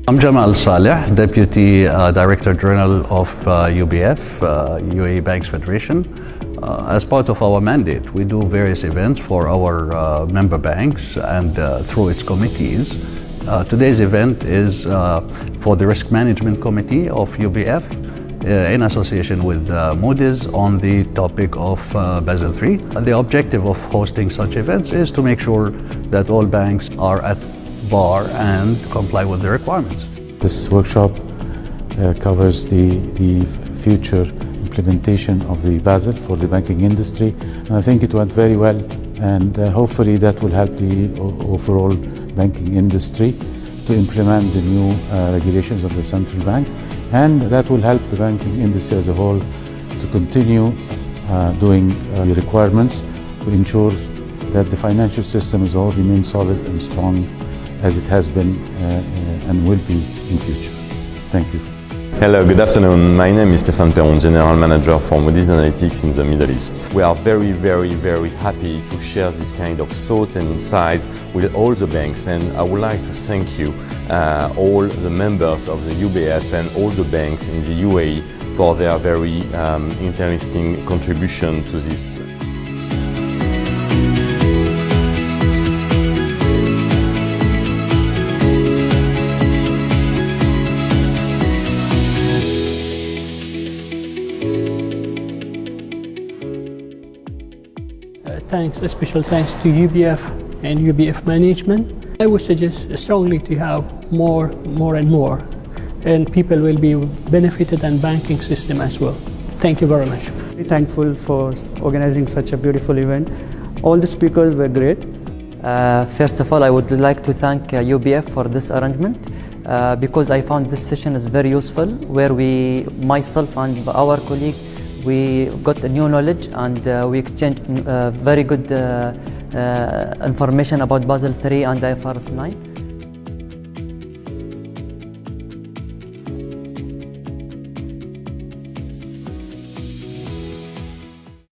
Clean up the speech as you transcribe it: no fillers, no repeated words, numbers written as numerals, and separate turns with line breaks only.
I'm Jamal Saleh, Deputy Director General of UBF, UAE Banks Federation. As part of our mandate, we do various events for our member banks and through its committees. Today's event is for the Risk Management Committee of UBF in association with Moody's on the topic of Basel III. The objective of hosting such events is to make sure that all banks are at bar and comply with the requirements.
This workshop covers the future implementation of the Basel for the banking industry, and I think it went very well, and hopefully that will help the overall banking industry to implement the new regulations of the central bank, and that will help the banking industry as a whole to continue doing the requirements to ensure that the financial system as a whole remains solid and strong as it has been and will be in future. Thank you.
Hello, good afternoon. My name is Stéphane Perron, General Manager for Moody's Analytics in the Middle East. We are very happy to share this kind of thoughts and insights with all the banks, and I would like to thank you, all the members of the UBF and all the banks in the UAE for their very interesting contribution to this.
A special thanks to UBF and UBF management. I would suggest strongly to have more and more, and people will be benefited and banking system as well. Thank you very much.
Very thankful for organizing such a beautiful event. All the speakers were great.
First of all, I would like to thank UBF for this arrangement because I found this session is very useful, where myself and our colleague, we got a new knowledge, and we exchanged very good information about Basel III and IFRS 9.